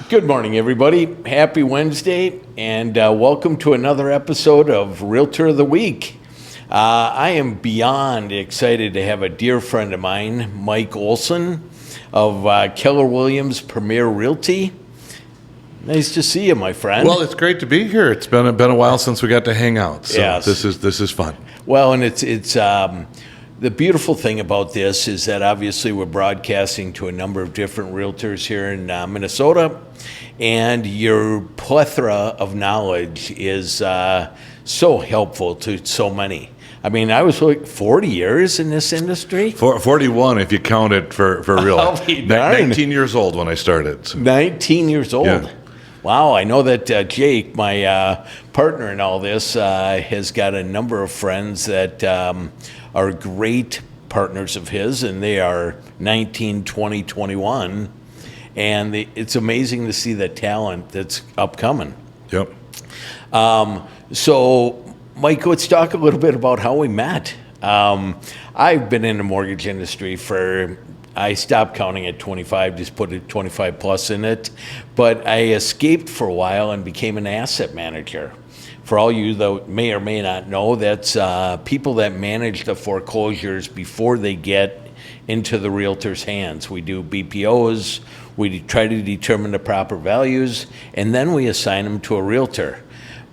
Good morning, everybody. Happy Wednesday, and welcome to another episode of Realtor of the Week. I am beyond excited to have a dear friend of mine, Mike Olsen of Keller Williams Premier Realty. Nice to see you, my friend. Well, it's great to be here. It's been a while since we got to hang out, so Yes. this is fun. Well, and it's the beautiful thing about this is that obviously we're broadcasting to a number of different realtors here in Minnesota, and your plethora of knowledge is so helpful to so many. I mean, I was like 40 years in this industry. 41 if you count it for real. I'll be darned. 19 years old when I started. So. 19 years old. Yeah. Wow, I know that Jake, my partner in all this, has got a number of friends that are great partners of his, and they are 19, 20, 21, and it's amazing to see the talent that's upcoming. Yep. So, Mike, let's talk a little bit about how we met. I've been in the mortgage industry I stopped counting at 25, just put a 25 plus in it. But I escaped for a while and became an asset manager. For all you that may or may not know, that's people that manage the foreclosures before they get into the realtor's hands. We do BPOs, we try to determine the proper values, and then we assign them to a realtor.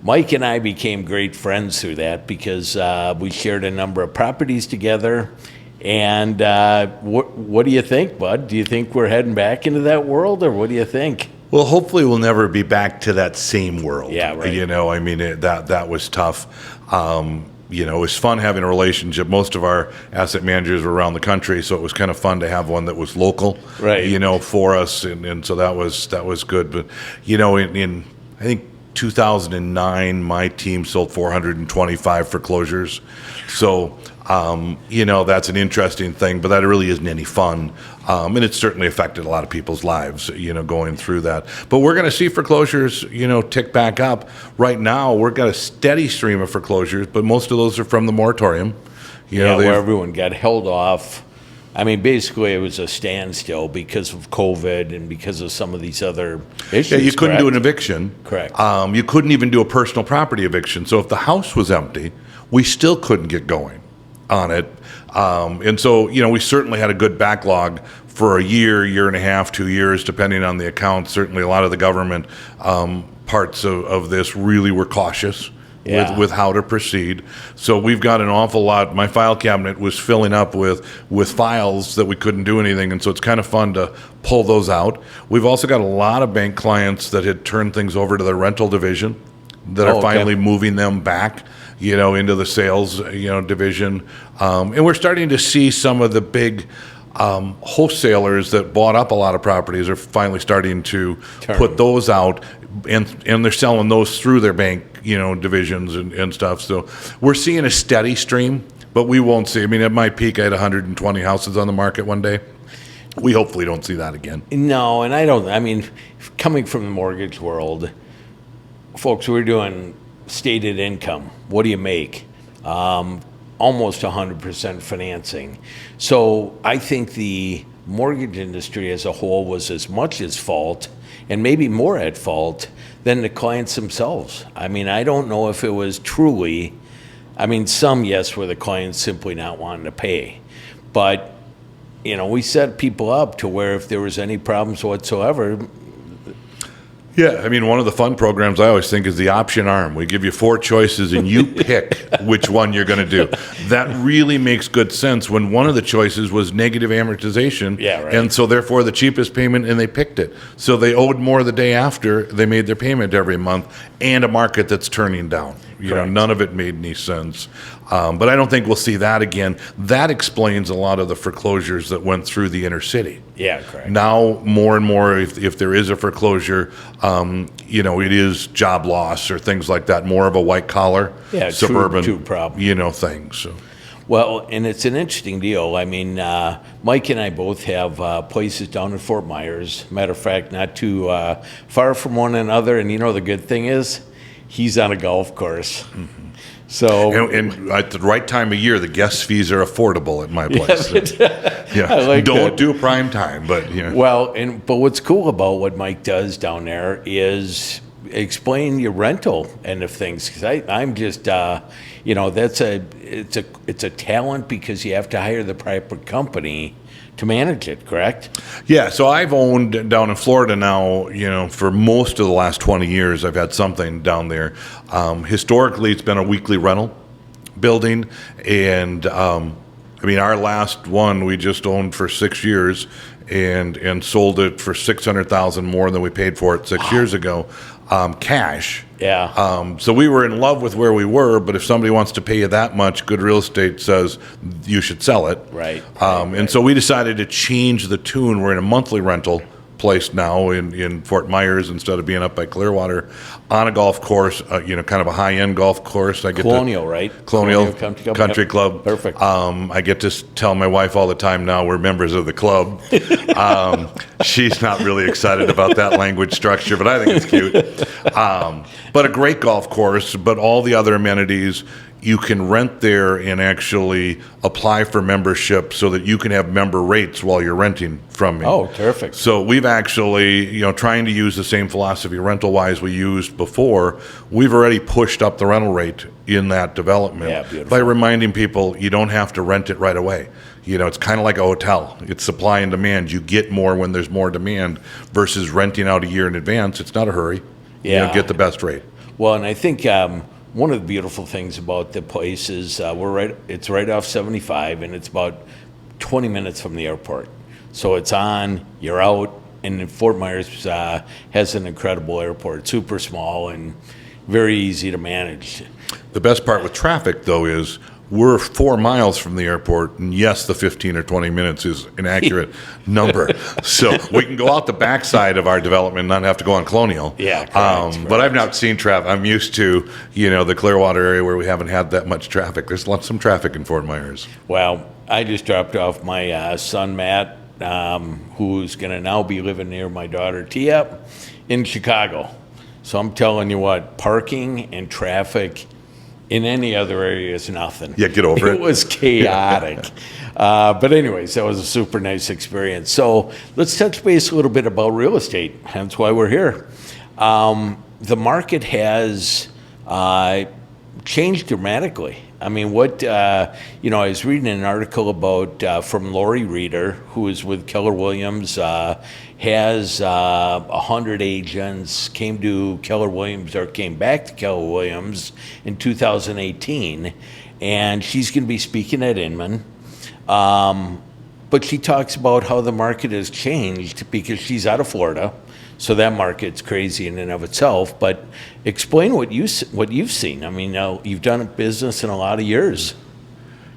Mike and I became great friends through that because we shared a number of properties together. And what do you think, bud? Do you think we're heading back into that world, or what do you think? Well, hopefully we'll never be back to that same world. Yeah, right. You know, I mean, that was tough. You know, it was fun having a relationship. Most of our asset managers were around the country, so it was kind of fun to have one that was local, right? You know, for us, and so that was good. But you know, in I think 2009, my team sold 425 foreclosures. So, you know, that's an interesting thing, but that really isn't any fun. And it certainly affected a lot of people's lives, you know, going through that. But we're going to see foreclosures, you know, tick back up. Right now, we've got a steady stream of foreclosures, but most of those are from the moratorium. You know, where everyone got held off. I mean, basically, it was a standstill because of COVID and because of some of these other issues. Yeah, you couldn't correct? do an eviction. Correct. You couldn't even do a personal property eviction. So if the house was empty, we still couldn't get going on it. And so, you know, we certainly had a good backlog for a year and a half, 2 years, depending on the account. Certainly a lot of the government parts of this really were cautious. Yeah. With how to proceed. So we've got an awful lot. My file cabinet was filling up with files that we couldn't do anything, and so it's kind of fun to pull those out. We've also got a lot of bank clients that had turned things over to the rental division that are finally moving them back, you know, into the sales, you know, division. And we're starting to see some of the big wholesalers that bought up a lot of properties are finally starting to put those out, and they're selling those through their bank, you know, divisions and stuff. So we're seeing a steady stream, but we won't see. I mean, at my peak, I had 120 houses on the market one day. We hopefully don't see that again. No, and I don't. I mean, coming from the mortgage world, folks, we're doing stated income. What do you make? Almost 100% financing. So I think the mortgage industry as a whole was as much at fault, and maybe more at fault, than the clients themselves. I mean, I don't know if it was truly, I mean, some, yes, were the clients simply not wanting to pay. But, you know, we set people up to where if there was any problems whatsoever. Yeah, I mean, one of the fun programs I always think is the option arm. We give you 4 choices and you pick which one you're going to do. That really makes good sense when one of the choices was negative amortization. Yeah, right. And so therefore the cheapest payment, and they picked it. So they owed more the day after they made their payment every month, and a market that's turning down. You know, none of it made any sense. But I don't think we'll see that again. That explains a lot of the foreclosures that went through the inner city. Yeah, correct. Now, more and more, if there is a foreclosure, you know, it is job loss or things like that, more of a white-collar, suburban, true problem. You know, thing. So. Well, and it's an interesting deal. I mean, Mike and I both have places down in Fort Myers. Matter of fact, not too far from one another. And you know, the good thing is, he's on a golf course. Mm-hmm. So And at the right time of year, the guest fees are affordable at my place. I like Don't that. do prime time, but Well, but what's cool about what Mike does down there is explain your rental end of things. Because I'm just, that's it's a talent because you have to hire the proper company to manage it. Correct? Yeah, so I've owned down in Florida now, for most of the last 20 years, I've had something down there. Historically, it's been a weekly rental building. And, our last one we just owned for 6 years and sold it for $600,000 more than we paid for it 6 years ago, cash. Yeah. So we were in love with where we were, but if somebody wants to pay you that much, good real estate says you should sell it. Right. And so we decided to change the tune. We're in a monthly rental place now in Fort Myers instead of being up by Clearwater on a golf course, kind of a high-end golf course. I get Colonial, right? Colonial Country Club. Perfect. I get to tell my wife all the time now we're members of the club. She's not really excited about that language structure, but I think it's cute. But a great golf course, but all the other amenities. You can rent there and actually apply for membership so that you can have member rates while you're renting from me. Oh, terrific. So we've actually, trying to use the same philosophy rental-wise we used before, we've already pushed up the rental rate in that development. Yeah, beautiful. By reminding people you don't have to rent it right away. It's kind of like a hotel. It's supply and demand. You get more when there's more demand versus renting out a year in advance. It's not a hurry. Yeah. Get the best rate. Well, and I think one of the beautiful things about the place is it's right off 75, and it's about 20 minutes from the airport. So it's on, you're out, and Fort Myers has an incredible airport, super small and very easy to manage. The best part with traffic, though, is we're 4 miles from the airport, and yes, the 15 or 20 minutes is an accurate number. So we can go out the backside of our development and not have to go on Colonial. Yeah, correct. But I've not seen traffic. I'm used to, the Clearwater area where we haven't had that much traffic. There's some traffic in Fort Myers. Well, I just dropped off my son, Matt, who's going to now be living near my daughter, Tia, in Chicago. So I'm telling you what, parking and traffic in any other area is nothing. Yeah, get over it. It was chaotic. But anyways, that was a super nice experience. So let's touch base a little bit about real estate. Hence why we're here. The market has changed dramatically. I mean, I was reading an article about from Lori Reeder, who is with Keller Williams, has 100 agents, came back to Keller Williams in 2018, and she's going to be speaking at Inman. But she talks about how the market has changed because she's out of Florida. So that market's crazy in and of itself. But explain what you've seen. I mean, now you've done business in a lot of years.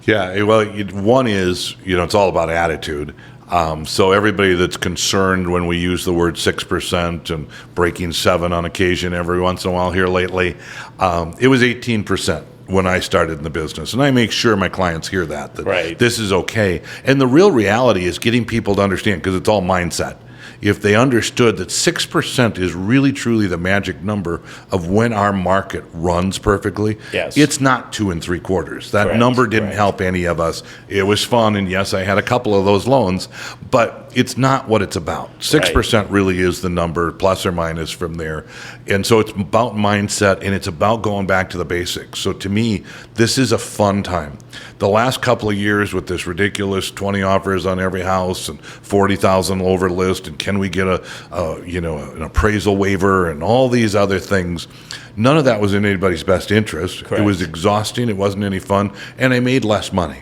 Yeah, well, one is, it's all about attitude. So everybody that's concerned when we use the word 6% and breaking 7 on occasion every once in a while here lately, it was 18% when I started in the business. And I make sure my clients hear that right. This is okay. And the real reality is getting people to understand, because it's all mindset. If they understood that 6% is really truly the magic number of when our market runs perfectly, yes. It's not 2 3/4. That Correct. number didn't help any of us. It was fun, and yes, I had a couple of those loans, but it's not what it's about. 6% really is the number, plus or minus from there. And so it's about mindset, and it's about going back to the basics. So to me, this is a fun time. The last couple of years with this ridiculous 20 offers on every house and 40,000 over list, and can we get an appraisal waiver and all these other things, none of that was in anybody's best interest. Correct. It was exhausting. It wasn't any fun, and I made less money.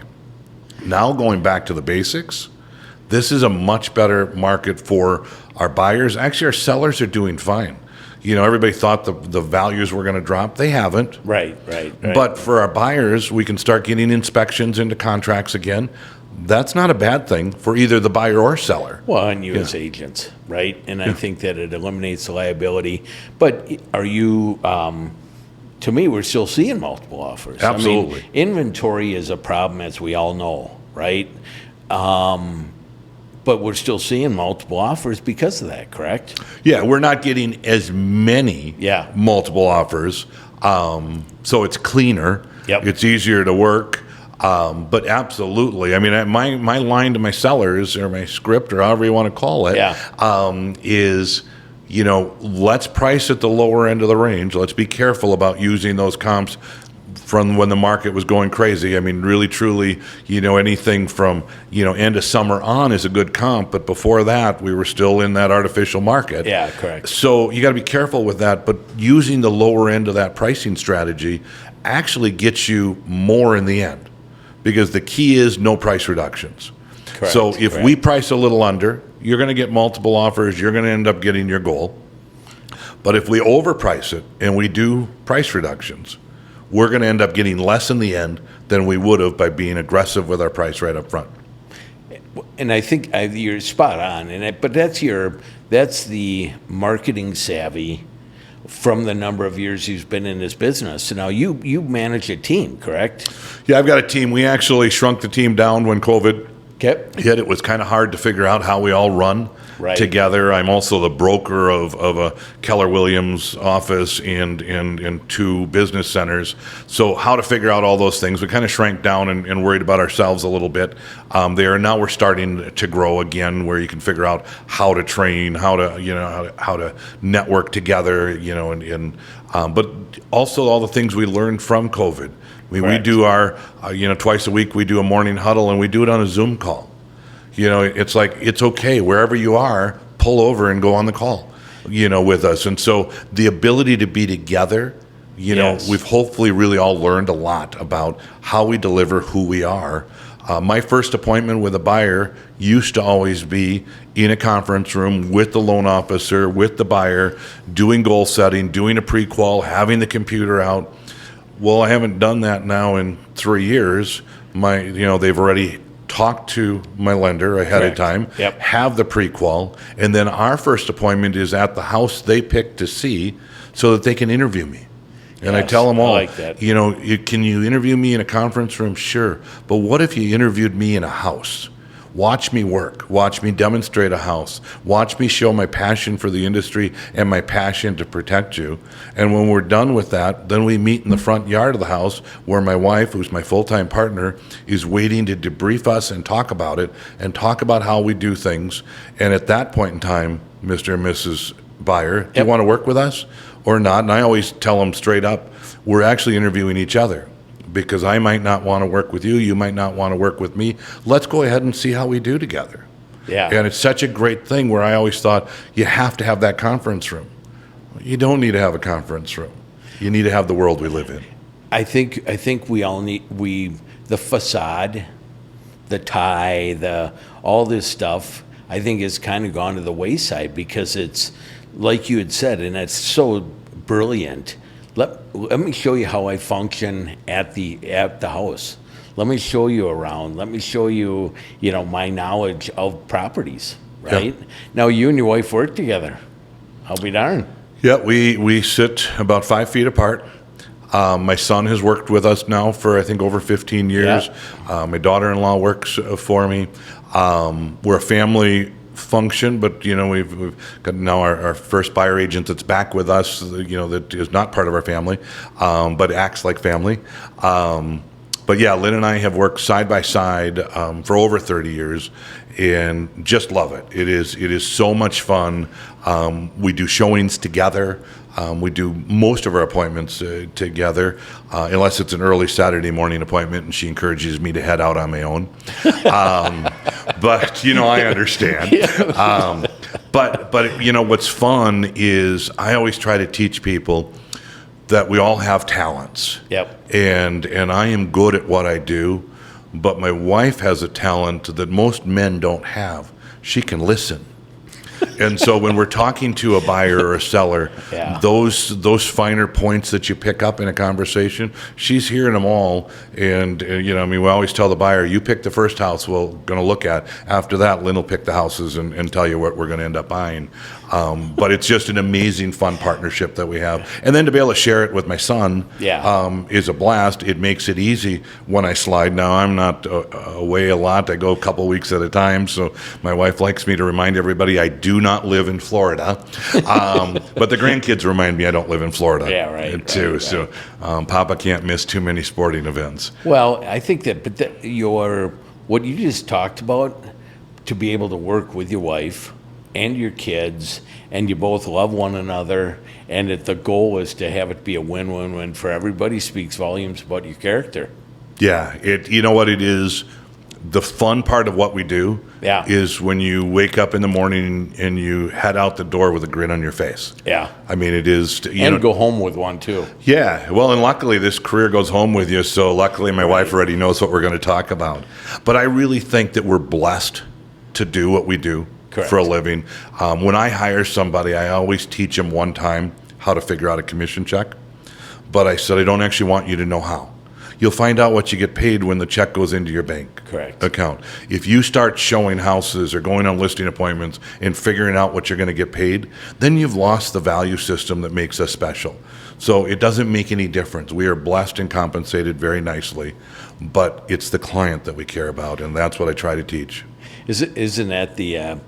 Now going back to the basics, this is a much better market for our buyers. Actually, our sellers are doing fine. Everybody thought the values were going to drop. They haven't. Right. But for our buyers, we can start getting inspections into contracts again. That's not a bad thing for either the buyer or seller. Well, and you as agents, right? And I think that it eliminates the liability. But are you, to me, we're still seeing multiple offers. Absolutely. I mean, inventory is a problem, as we all know, right? But we're still seeing multiple offers because of that, correct? Yeah, we're not getting as many multiple offers, so it's cleaner. Yep. It's easier to work. But absolutely, I mean, my line to my sellers or my script or however you want to call it, is, let's price at the lower end of the range. Let's be careful about using those comps from when the market was going crazy. I mean, really, truly, anything from, end of summer on is a good comp, but before that, we were still in that artificial market. Yeah, correct. So you got to be careful with that, but using the lower end of that pricing strategy actually gets you more in the end, because the key is no price reductions. Correct, so if we price a little under, you're going to get multiple offers, you're going to end up getting your goal. But if we overprice it and we do price reductions, we're going to end up getting less in the end than we would have by being aggressive with our price right up front. And I think you're spot on. But that's the marketing savvy from the number of years you've been in this business. Now you manage a team, correct? Yeah, I've got a team. We actually shrunk the team down when COVID hit. It was kind of hard to figure out how we all run together. I'm also the broker of a Keller Williams office and two business centers. So how to figure out all those things. We kind of shrank down and worried about ourselves a little bit there. Now we're starting to grow again, where you can figure out how to train, how to network together, but also all the things we learned from COVID. We do our, twice a week we do a morning huddle, and we do it on a Zoom call. It's like, it's okay, wherever you are, pull over and go on the call, with us. And so the ability to be together, we've hopefully really all learned a lot about how we deliver who we are. My first appointment with a buyer used to always be in a conference room with the loan officer, with the buyer, doing goal setting, doing a pre-qual, having the computer out. Well, I haven't done that now in 3 years. They've already talked to my lender ahead of time, have the pre-qual, and then our first appointment is at the house they pick to see so that they can interview me. And I tell them all, I like that. Can you interview me in a conference room? Sure. But what if you interviewed me in a house? Watch me work. Watch me demonstrate a house. Watch me show my passion for the industry and my passion to protect you. And when we're done with that, then we meet in the front yard of the house where my wife, who's my full-time partner, is waiting to debrief us and talk about it and talk about how we do things. And at that point in time, Mr. and Mrs. Buyer, do you want to work with us or not? And I always tell them straight up, we're actually interviewing each other, because I might not want to work with you, you might not want to work with me. Let's go ahead and see how we do together. Yeah. And it's such a great thing, where I always thought you have to have that conference room. You don't need to have a conference room. You need to have the world we live in. I think we all need the facade, the tie, all this stuff, I think has kind of gone to the wayside, because it's like you had said, and it's so brilliant. Let me show you how I function at the house. Let me show you around. Let me show you, my knowledge of properties, right? Yep. Now, you and your wife work together. I'll be darned. Yeah, we sit about 5 feet apart. My son has worked with us now for, I think, over 15 years. Yeah. My daughter-in-law works for me. We're a family function, but we've got now our first buyer agent that's back with us, that is not part of our family, but acts like family. But yeah, Lynn and I have worked side by side for over 30 years, and just love it. It is so much fun. We do showings together. We do most of our appointments together, unless it's an early Saturday morning appointment and she encourages me to head out on my own. But I understand. But what's fun is I always try to teach people that we all have talents. Yep. And I am good at what I do, but my wife has a talent that most men don't have. She can listen. And so when we're talking to a buyer or a seller, those finer points that you pick up in a conversation, she's hearing them all. And we always tell the buyer, you pick the first house we're going to look at. After that, Lynn will pick the houses and tell you what we're going to end up buying. But it's just an amazing, fun partnership that we have. And then to be able to share it with my son is a blast. It makes it easy when I slide. Now, I'm not away a lot. I go a couple weeks at a time, so my wife likes me to remind everybody I do not live in Florida. But the grandkids remind me I don't live in Florida too. Right. So Papa can't miss too many sporting events. Well, I think that, what you just talked about, to be able to work with your wife and your kids, and you both love one another, and that the goal is to have it be a win-win-win for everybody, speaks volumes about your character. Yeah, you know what it is? The fun part of what we do is when you wake up in the morning and you head out the door with a grin on your face. Yeah. I mean, it is. Go home with one, too. Yeah. Well, and luckily this career goes home with you, so luckily my wife already knows what we're going to talk about. But I really think that we're blessed to do what we do. Correct. For a living. When I hire somebody, I always teach them one time how to figure out a commission check. But I said, I don't actually want you to know how. You'll find out what you get paid when the check goes into your bank account. If you start showing houses or going on listing appointments and figuring out what you're going to get paid, then you've lost the value system that makes us special. So it doesn't make any difference. We are blessed and compensated very nicely, but it's the client that we care about, and that's what I try to teach. Isn't that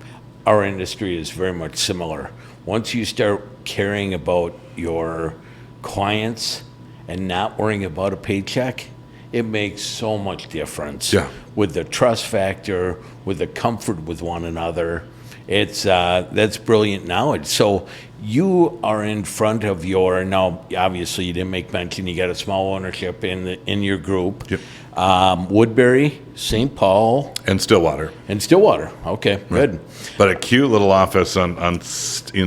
our industry is very much similar. Once you start caring about your clients and not worrying about a paycheck, it makes so much difference. With the trust factor, with the comfort with one another. That's brilliant knowledge. So you are in front of now obviously you didn't make mention, you got a small ownership in your group. Woodbury, St. Paul. And Stillwater. Okay, good. But a cute little office in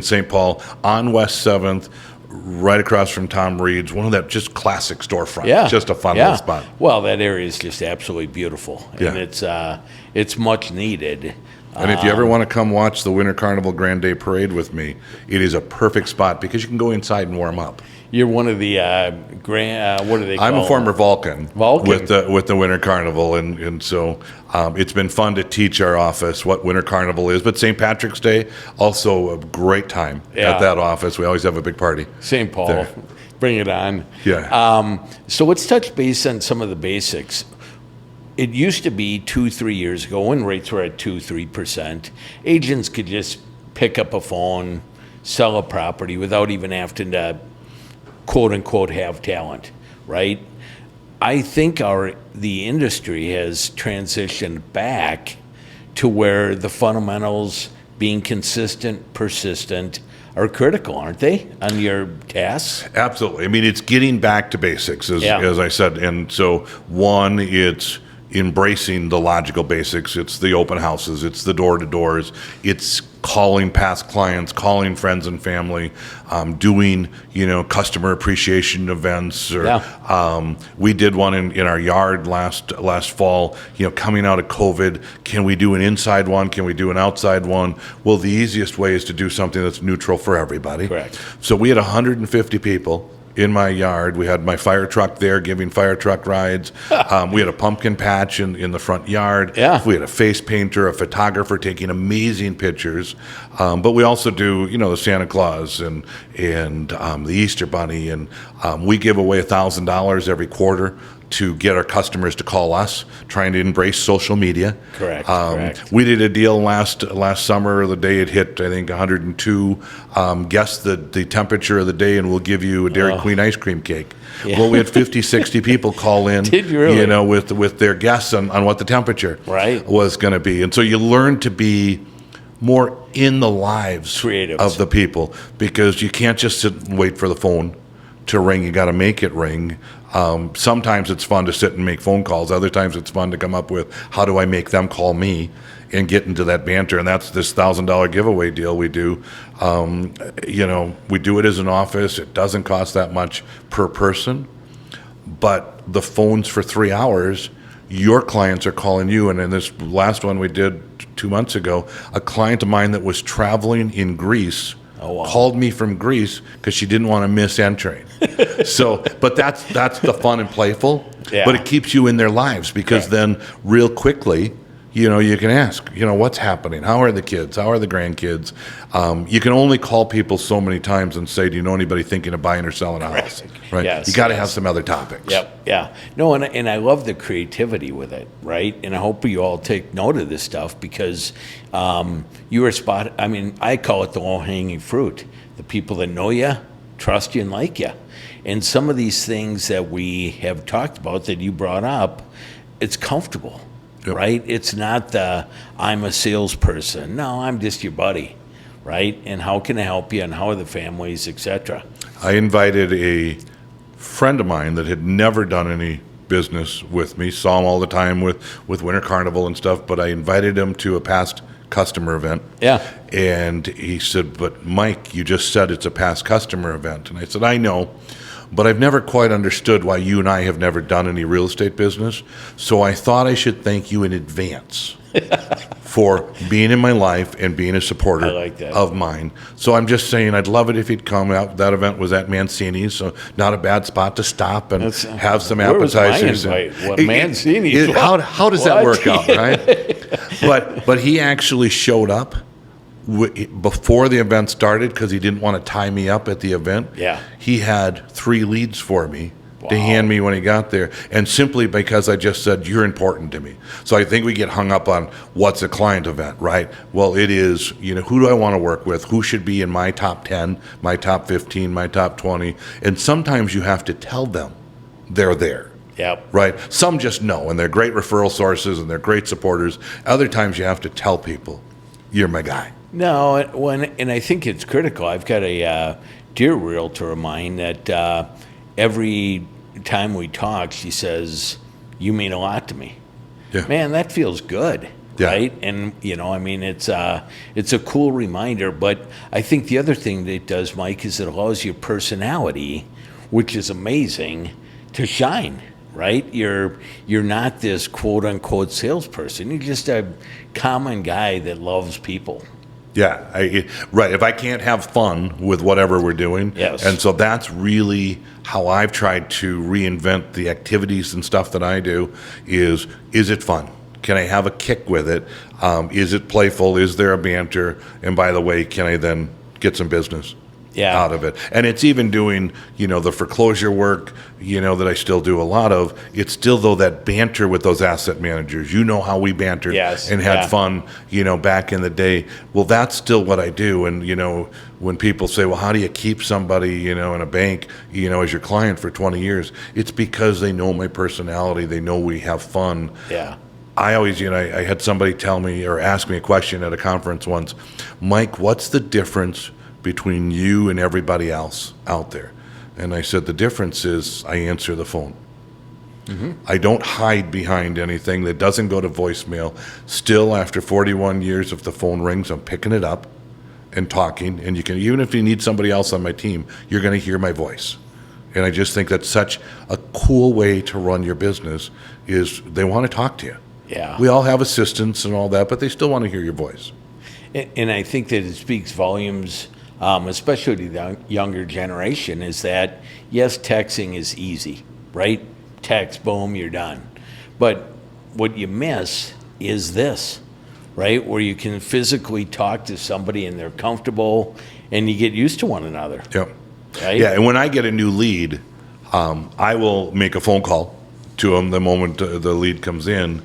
St. Paul on West 7th, right across from Tom Reed's, one of that just classic storefront. Just a fun little spot. Well, that area is just absolutely beautiful, and it's much needed. And if you ever want to come watch the Winter Carnival Grand Day Parade with me, it is a perfect spot because you can go inside and warm up. You're one of the what do they call I'm a former Vulcan. Vulcan. With the Winter Carnival, and so it's been fun to teach our office what Winter Carnival is. But St. Patrick's Day, also a great time at that office. We always have a big party. St. Paul, there. Bring it on. Yeah. So let's touch base on some of the basics. It used to be 2-3 years ago when rates were at 2-3%, agents could just pick up a phone, sell a property without even having to quote unquote have talent, right? I think the industry has transitioned back to where the fundamentals, being consistent, persistent, are critical, aren't they, on your tasks? Absolutely. I mean, it's getting back to basics, as I said. And so, one, it's embracing the logical basics. It's the open houses. It's the door-to-doors. It's calling past clients, calling friends and family, doing, customer appreciation events. We did one in our yard last fall, coming out of COVID. Can we do an inside one? Can we do an outside one? Well, the easiest way is to do something that's neutral for everybody. Correct. So we had 150 people in my yard. We had my fire truck there giving fire truck rides. We had a pumpkin patch in the front yard. We had a face painter, a photographer taking amazing pictures. But we also do, the Santa Claus and the Easter Bunny. And we give away $1,000 every quarter to get our customers to call us, trying to embrace social media. Correct. We did a deal last summer, the day it hit, I think, 102. Guess the temperature of the day, and we'll give you a Dairy Queen ice cream cake. Well, we had 50, 60 people call in, Did you really? With their guess on what the temperature was going to be. And so you learn to be more in the lives of the people, because you can't just sit and wait for the phone to ring. You got to make it ring. Sometimes it's fun to sit and make phone calls. Other times it's fun to come up with, how do I make them call me, and get into that banter. And that's this $1,000 giveaway deal we do. We do it as an office. It doesn't cost that much per person, but the phones for 3 hours, your clients are calling you. And in this last one we did 2 months ago, a client of mine that was traveling in Greece called me from Greece because she didn't want to miss entering. But that's the fun and playful. But it keeps you in their lives, because then real quickly you can ask, what's happening? How are the kids? How are the grandkids? You can only call people so many times and say, do you know anybody thinking of buying or selling a house? Right? Yes, You got to yes. have some other topics. Yep, yeah. No, and I love the creativity with it, right? And I hope you all take note of this stuff because you are I call it the low-hanging fruit. The people that know you, trust you, and like you. And some of these things that we have talked about that you brought up, it's comfortable. Yep. Right? It's not I'm a salesperson. No, I'm just your buddy, right? And how can I help you? And how are the families, etc. I invited a friend of mine that had never done any business with me, saw him all the time with Winter Carnival and stuff, but I invited him to a past customer event. Yeah. And he said, but Mike, you just said it's a past customer event. And I said, I know. But I've never quite understood why you and I have never done any real estate business. So I thought I should thank you in advance for being in my life and being a supporter I like that. of mine. So I'm just saying I'd love it if you'd come out. That event was at Mancini's, so not a bad spot to stop and have some Where was my appetizers. invite? What, Mancini's? How does that What? work out, right? But he actually showed up before the event started because he didn't want to tie me up at the event. Yeah. He had 3 leads for me to Wow. hand me when he got there, and simply because I just said, you're important to me. So I think we get hung up on what's a client event, right? Well, it is, who do I want to work with? Who should be in my top 10, my top 15, my top 20? And sometimes you have to tell them they're there. Yep. Right? Some just know, and they're great referral sources, and they're great supporters. Other times you have to tell people, you're my guy. No, and I think it's critical. I've got a dear realtor of mine that every time we talk, she says, "You mean a lot to me." Yeah. Man, that feels good, Yeah. right? And it's a cool reminder. But I think the other thing that it does, Mike, is it allows your personality, which is amazing, to shine. Right? You're not this quote unquote salesperson. You're just a common guy that loves people. Yeah, right. If I can't have fun with whatever we're doing, Yes. And so that's really how I've tried to reinvent the activities and stuff that I do. Is it fun? Can I have a kick with it? Is it playful? Is there a banter? And by the way, can I then get some business out of it? And it's even doing, the foreclosure work, that I still do a lot of. It's still, though, that banter with those asset managers. How we bantered and had fun, back in the day. Well, that's still what I do. And, when people say, well, how do you keep somebody, in a bank, as your client for 20 years? It's because they know my personality. They know we have fun. Yeah. I always, I had somebody tell me or ask me a question at a conference once, Mike, what's the difference between you and everybody else out there? And I said, the difference is I answer the phone. Mm-hmm. I don't hide behind anything that doesn't go to voicemail. Still, after 41 years, if the phone rings, I'm picking it up and talking. And you can, even if you need somebody else on my team, you're going to hear my voice. And I just think that's such a cool way to run your business is they want to talk to you. Yeah. We all have assistants and all that, but they still want to hear your voice. And I think that it speaks volumes, especially to the younger generation, is that, yes, texting is easy, right? Text, boom, you're done. But what you miss is this, right? Where you can physically talk to somebody and they're comfortable and you get used to one another. Yep. Right? Yeah, and when I get a new lead, I will make a phone call to them the moment the lead comes in.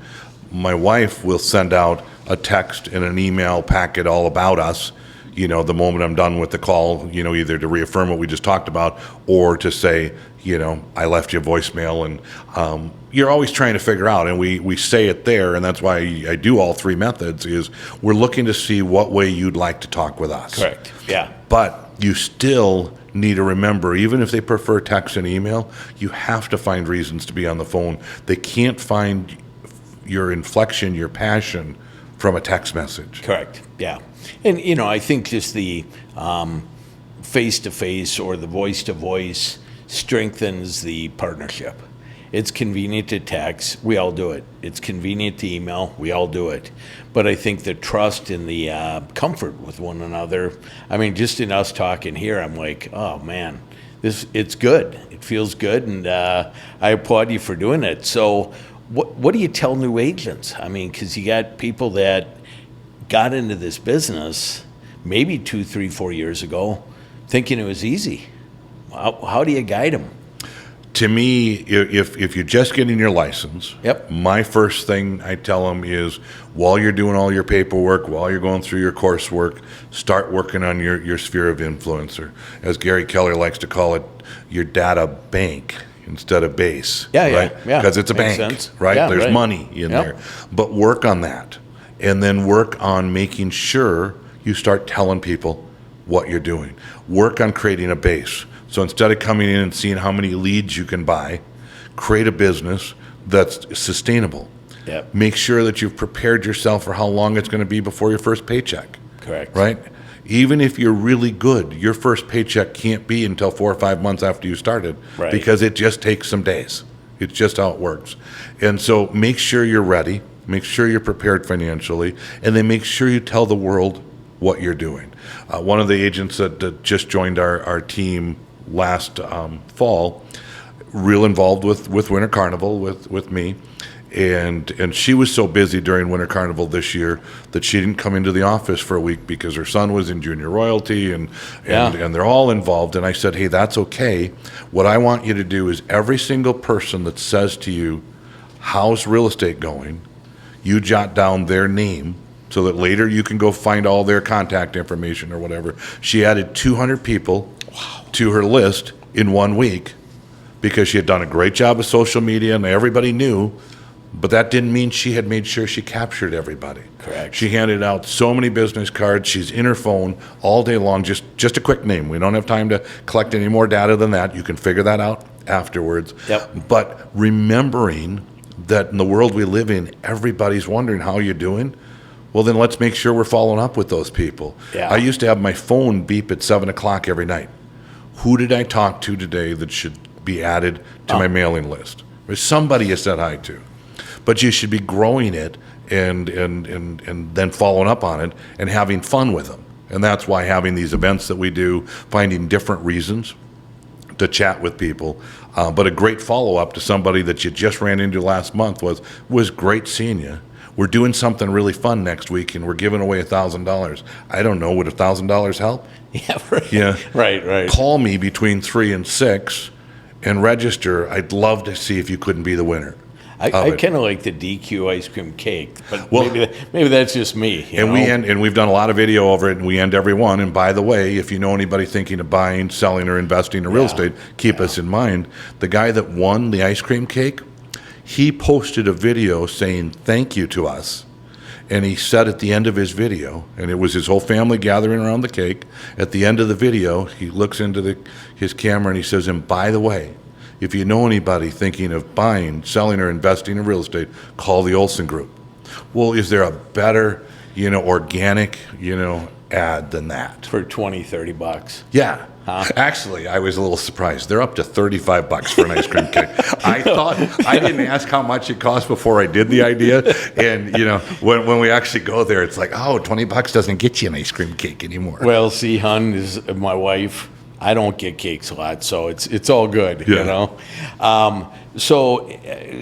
My wife will send out a text and an email packet all about us, the moment I'm done with the call, either to reaffirm what we just talked about or to say, I left you a voicemail. And you're always trying to figure out, and we say it there, and that's why I do all 3 methods, is we're looking to see what way you'd like to talk with us. Correct, yeah. But you still need to remember, even if they prefer text and email, you have to find reasons to be on the phone. They can't find your inflection, your passion from a text message. Correct, yeah. And, I think just the face-to-face or the voice-to-voice strengthens the partnership. It's convenient to text, we all do it. It's convenient to email, we all do it. But I think the trust and the comfort with one another, just in us talking here, I'm like, oh man, it's good. It feels good, and I applaud you for doing it. So what do you tell new agents? I mean, because you got people that got into this business maybe 2, 3, 4 years ago thinking it was easy. How do you guide them? To me, if you're just getting your license, Yep. my first thing I tell them is, while you're doing all your paperwork, while you're going through your coursework, start working on your sphere of influence, or as Gary Keller likes to call it, your data bank instead of base. Yeah, yeah, right? yeah. Because it's a Makes bank, sense. right? Yeah, There's right. money in Yep. there. But work on that. And then work on making sure you start telling people what you're doing. Work on creating a base. So instead of coming in and seeing how many leads you can buy, create a business that's sustainable. Yep. Make sure that you've prepared yourself for how long it's going to be before your first paycheck. Correct. Right? Even if you're really good, your first paycheck can't be until 4 or 5 months after you started, Right. because it just takes some days. It's just how it works. And so make sure you're ready, make sure you're prepared financially, and then make sure you tell the world what you're doing. One of the agents that just joined our team last fall, real involved with Winter Carnival with me, and she was so busy during Winter Carnival this year that she didn't come into the office for a week because her son was in junior royalty, and they're all involved. And I said, hey, that's okay. What I want you to do is, every single person that says to you, how's real estate going, you jot down their name so that later you can go find all their contact information or whatever. She added 200 people to her list in 1 week because she had done a great job of social media and everybody knew, but that didn't mean she had made sure she captured everybody. Correct. She handed out so many business cards. She's in her phone all day long, just a quick name. We don't have time to collect any more data than that. You can figure that out afterwards. Yep. But remembering that in the world we live in, everybody's wondering how you're doing. Well, then let's make sure we're following up with those people. Yeah. I used to have my phone beep at 7 o'clock every night. Who did I talk to today that should be added to my mailing list? There's somebody you said hi to. But you should be growing it and then following up on it and having fun with them. And that's why having these events that we do, finding different reasons to chat with people. But a great follow-up to somebody that you just ran into last month was great seeing you. We're doing something really fun next week, and we're giving away $1,000. I don't know, would $1,000 help? Yeah, right. Yeah. Right. Call me between 3 and 6 and register. I'd love to see if you couldn't be the winner. I kind of like the DQ ice cream cake, but Well, maybe that's just me. You know? And we've done a lot of video over it, and we end every one. And by the way, if you know anybody thinking of buying, selling, or investing in real estate, keep us in mind. The guy that won the ice cream cake, he posted a video saying thank you to us. And he said at the end of his video, and it was his whole family gathering around the cake, at the end of the video, he looks into his camera and he says, and by the way, if you know anybody thinking of buying, selling, or investing in real estate, call the Olsen Group. Well, is there a better, organic, ad than that? For $20-$30. Yeah. Actually, I was a little surprised. They're up to $35 for an ice cream cake. I thought, I didn't ask how much it cost before I did the idea. And, when we actually go there, it's like, oh, $20 doesn't get you an ice cream cake anymore. Well, see, hon, is my wife. I don't get cakes a lot, so it's all good, Yeah. So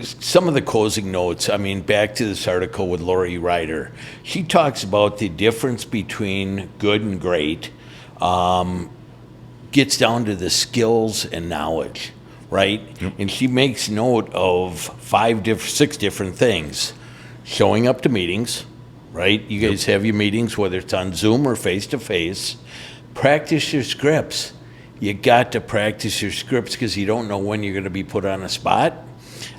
some of the closing notes, back to this article with Lori Ryder. She talks about the difference between good and great, gets down to the skills and knowledge, right? Yep. And she makes note of 6 different things. Showing up to meetings, right? You guys have your meetings, whether it's on Zoom or face-to-face. Practice your scripts. You got to practice your scripts because you don't know when you're going to be put on a spot.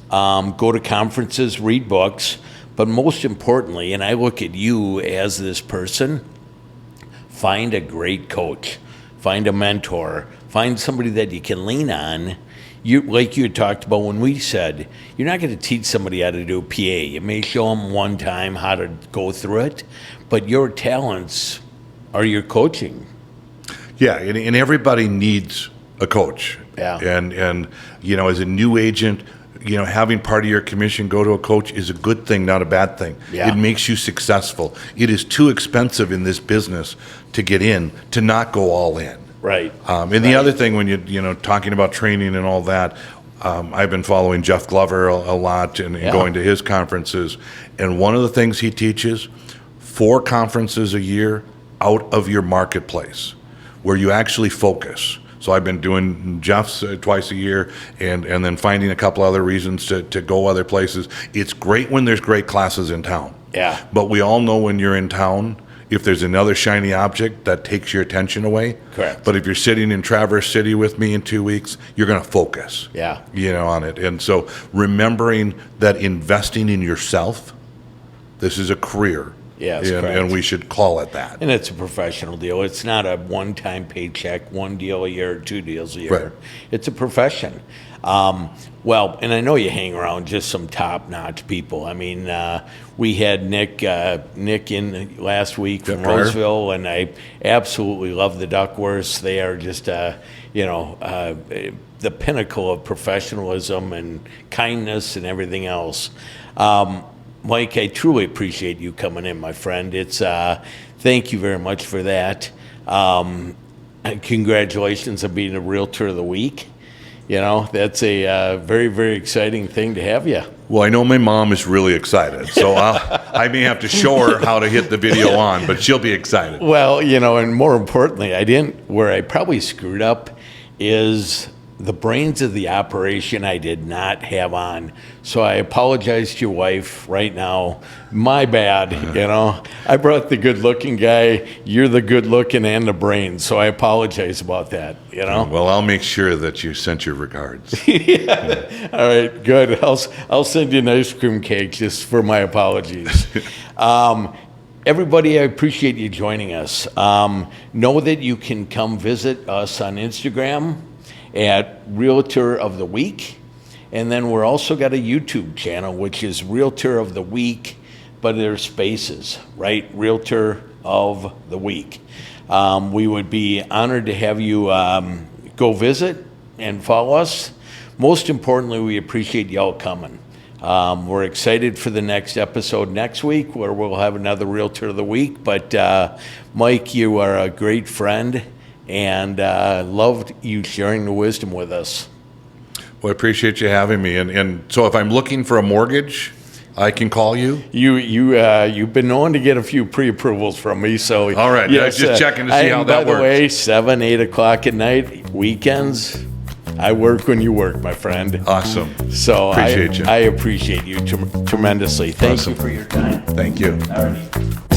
Go to conferences, read books, but most importantly, and I look at you as this person, find a great coach, find a mentor, find somebody that you can lean on. Like you had talked about when we said, you're not going to teach somebody how to do PA. You may show them one time how to go through it, but your talents are your coaching. Yeah, and everybody needs a coach. Yeah. And as a new agent, having part of your commission go to a coach is a good thing, not a bad thing. Yeah. It makes you successful. It is too expensive in this business to get in, to not go all in. Right. And the other thing when you're talking about training and all that, I've been following Jeff Glover a lot and going to his conferences. And one of the things he teaches, 4 conferences a year out of your marketplace where you actually focus. So I've been doing Jeff's twice a year and then finding a couple other reasons to go other places. It's great when there's great classes in town. Yeah. But we all know when you're in town, if there's another shiny object, that takes your attention away. Correct. But if you're sitting in Traverse City with me in 2 weeks, you're going to focus. Yeah. On it. And so remembering that investing in yourself, this is a career. Yes, and correct. we should call it that. And it's a professional deal. It's not a one-time paycheck, 1 deal a year, 2 deals a year. Right. It's a profession. Well, and I know you hang around just some top-notch people. I mean, we had Nick in last week from Pryor. Roseville, and I absolutely love the Duckworths. They are just, the pinnacle of professionalism and kindness and everything else. Mike, I truly appreciate you coming in, my friend. It's thank you very much for that. And congratulations on being a Realtor of the Week. That's a very, very exciting thing to have you. Well, I know my mom is really excited, so I may have to show her how to hit the video on, but she'll be excited. Well, and more importantly, where I probably screwed up is the brains of the operation I did not have on. So I apologize to your wife right now. My bad, I brought the good-looking guy. You're the good-looking and the brains. So I apologize about that, Well, I'll make sure that you sent your regards. Yeah. All right, good. I'll send you an ice cream cake just for my apologies. Everybody, I appreciate you joining us. Know that you can come visit us on Instagram at Realtor of the Week. And then we're also got a YouTube channel, which is Realtor of the Week, but there's spaces, right? Realtor of the Week. We would be honored to have you go visit and follow us. Most importantly, we appreciate y'all coming. We're excited for the next episode next week where we'll have another Realtor of the Week. But Mike, you are a great friend and loved you sharing the wisdom with us. Well, I appreciate you having me. And so if I'm looking for a mortgage, I can call you? You've been known to get a few pre-approvals from me. So all right, yes, just checking to see how that works. By the way, 7, 8 o'clock at night, weekends, I work when you work, my friend. Awesome. So appreciate you. I appreciate you tremendously. Thank Awesome. you for your time. Thank you. All right.